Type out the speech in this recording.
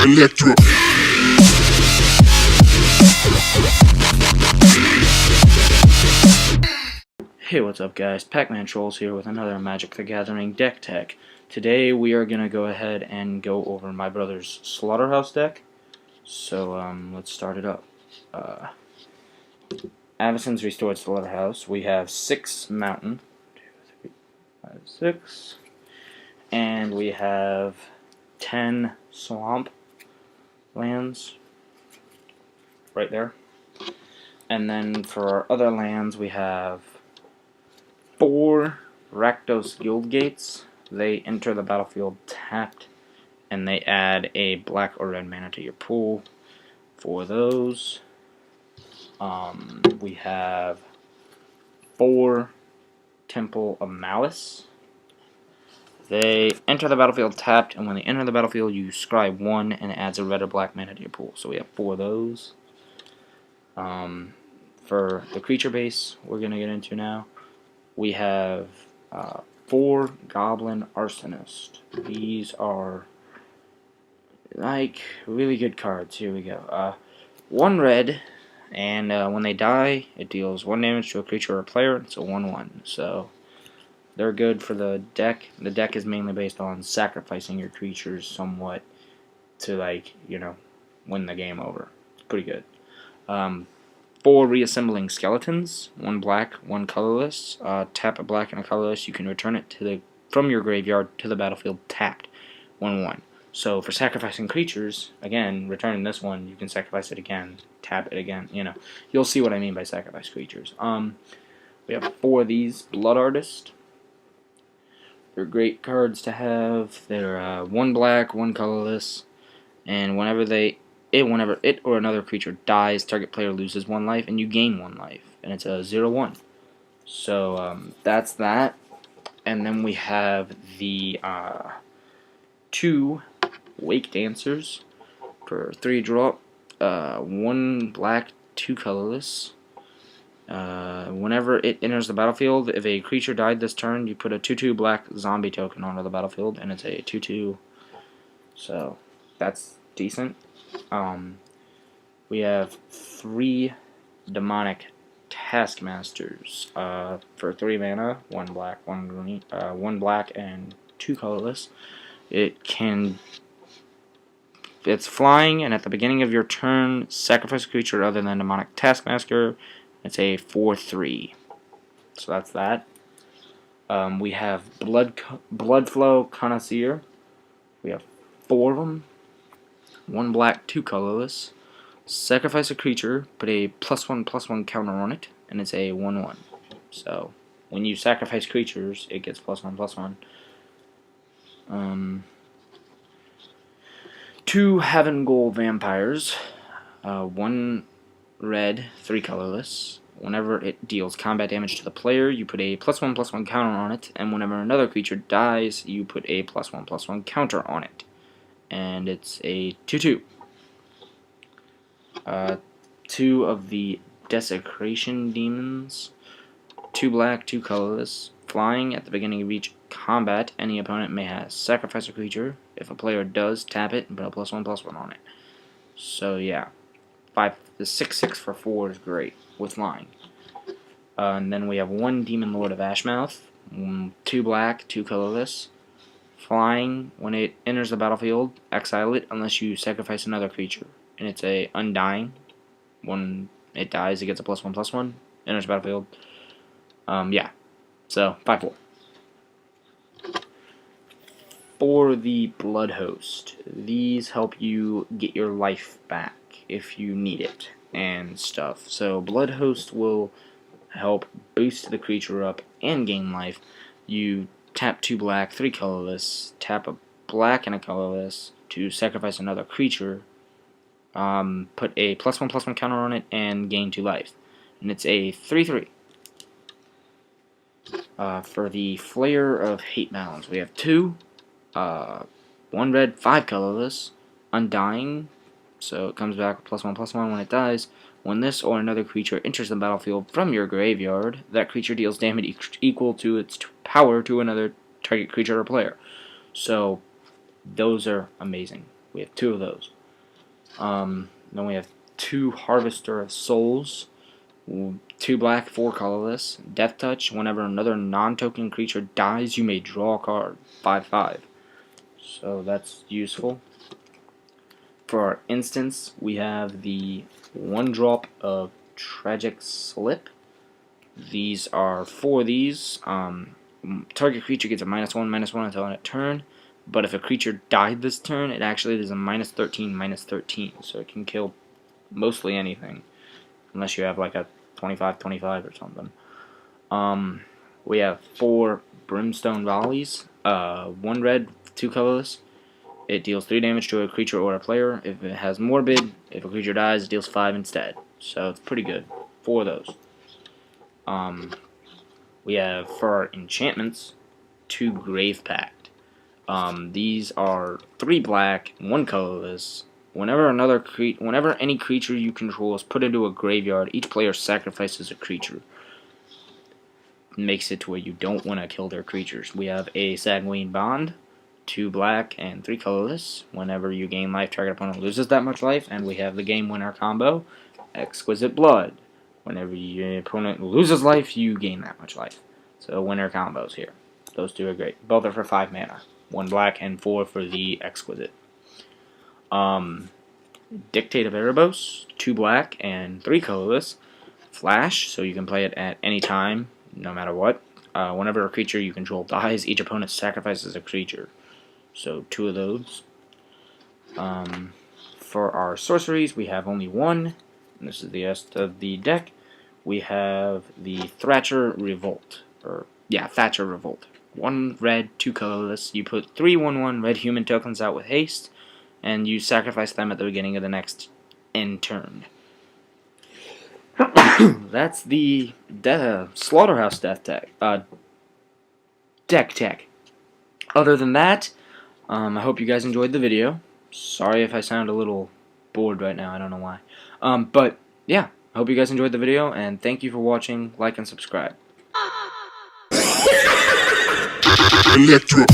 Electro. Hey, what's up guys, Pac-Man Trolls here with another Magic the Gathering Deck Tech. Today we are going to go ahead and go over my brother's Slaughterhouse deck. So let's start it up. Addison's Restored Slaughterhouse. We have 6 Mountain. 2, 3, 5, 6. And we have 10 Swamp lands. Right there. And then for our other lands we have 4 Rakdos Guild Gates. They enter the battlefield tapped, and they add a black or red mana to your pool. For those, we have 4 Temple of Malice. They enter the battlefield tapped, and when they enter the battlefield, you scribe 1 and it adds a red or black mana to your pool. So we have 4 of those. For the creature base, we're going to get into now. We have 4 Goblin Arsonist. These are like really good cards. Here we go. 1 red, and when they die, it deals 1 damage to a creature or a player. It's a 1/1. So they're good for the deck. The deck is mainly based on sacrificing your creatures somewhat to, like, you know, win the game over. It's pretty good. 4 Reassembling Skeletons, 1 black, 1 colorless. Tap a black and a colorless. You can return it from your graveyard to the battlefield tapped, 1/1. So for sacrificing creatures, again, returning this one, you can sacrifice it again, tap it again. You know, you'll see what I mean by sacrifice creatures. We have 4 of these. Blood Artist. They're great cards to have. They're 1 black, 1 colorless, and whenever it or another creature dies, target player loses 1 life, and you gain 1 life. And it's a 0/1. So that's that. And then we have the 2 Wake Dancers for 3 drop. 1 black, 2 colorless. Whenever it enters the battlefield, if a creature died this turn, you put a 2/2 black zombie token onto the battlefield, and it's a 2/2. So that's decent. We have 3 Demonic Taskmasters for 3 mana, 1 black, 1 green, 1 black and 2 colorless. It's flying, and at the beginning of your turn, sacrifice a creature other than Demonic Taskmaster. It's a 4/3. So that's that. We have Bloodflow Connoisseur. We have 4 of them. 1 black, 2 colorless. Sacrifice a creature, put a +1/+1 counter on it, and it's a 1/1. So when you sacrifice creatures, it gets +1/+1. 2 Havengul Vampires. 1 red, 3 colorless. Whenever it deals combat damage to the player, you put a +1/+1 counter on it, and whenever another creature dies, you put a +1/+1 counter on it. And it's a 2/2. 2 of the Desecration Demons. 2 black, 2 colorless. Flying, at the beginning of each combat, any opponent may have sacrifice a creature. If a player does, tap it and put a +1/+1 on it. So yeah, the 6/6 for 4 is great with flying. And then we have 1 Demon Lord of Ashmouth. 2 black, 2 colorless. Flying, when it enters the battlefield, exile it unless you sacrifice another creature. And it's a Undying. When it dies, it gets a +1/+1. Enters the battlefield. Yeah. So, 5/4. For the Blood Host, these help you get your life back if you need it and stuff. So, Blood Host will help boost the creature up and gain life. You tap 2 black, 3 colorless, tap a black and a colorless to sacrifice another creature, put a +1/+1 counter on it, and gain 2 life. And it's a 3/3. For the Flayer of Hate Mounds, we have 2, 1 red, 5 colorless, Undying, so it comes back with +1/+1 when it dies. When this or another creature enters the battlefield from your graveyard, that creature deals damage equal to its power to another target creature or player. So Those are amazing. We have 2 of those. Then we have 2 Harvester of Souls, 2 black, 4 colorless. Death Touch. Whenever another non-token creature dies, you may draw a card. 5/5. So that's useful. For our instance, we have the 1-drop of Tragic Slip. These are 4 of these. Target creature gets a -1/-1 until end of turn. But if a creature died this turn, it actually is a -13/-13. So it can kill mostly anything. Unless you have like a 25/25 or something. We have 4 Brimstone Volleys. 1 red, 2 colorless. It deals 3 damage to a creature or a player. If it has Morbid, if a creature dies, it deals 5 instead. So it's pretty good. 4 of those. We have, for our enchantments, 2 Grave Pact. These are 3 black, 1 colorless. Whenever any creature you control is put into a graveyard, each player sacrifices a creature. Makes it to where you don't want to kill their creatures. We have a Sanguine Bond, 2 black and 3 colorless. Whenever you gain life, target opponent loses that much life. And we have the game winner combo, Exquisite Blood. Whenever your opponent loses life, you gain that much life. So winner combos here. Those 2 are great. Both are for 5 mana. 1 black and 4 for the Exquisite. Dictate of Erebos, 2 black and 3 colorless. Flash, so you can play it at any time, no matter what. Whenever a creature you control dies, each opponent sacrifices a creature. So 2 of those. For our sorceries, we have only 1. And this is the rest of the deck. We have the Thatcher Revolt. Thatcher Revolt. 1 red, 2 colorless. You put 3 1/1 red human tokens out with haste, and you sacrifice them at the beginning of the next end turn. That's the Slaughterhouse Deck Tech. Other than that, I hope you guys enjoyed the video. Sorry if I sound a little bored right now. I don't know why. But yeah, I hope you guys enjoyed the video, and thank you for watching. Like and subscribe. Electro.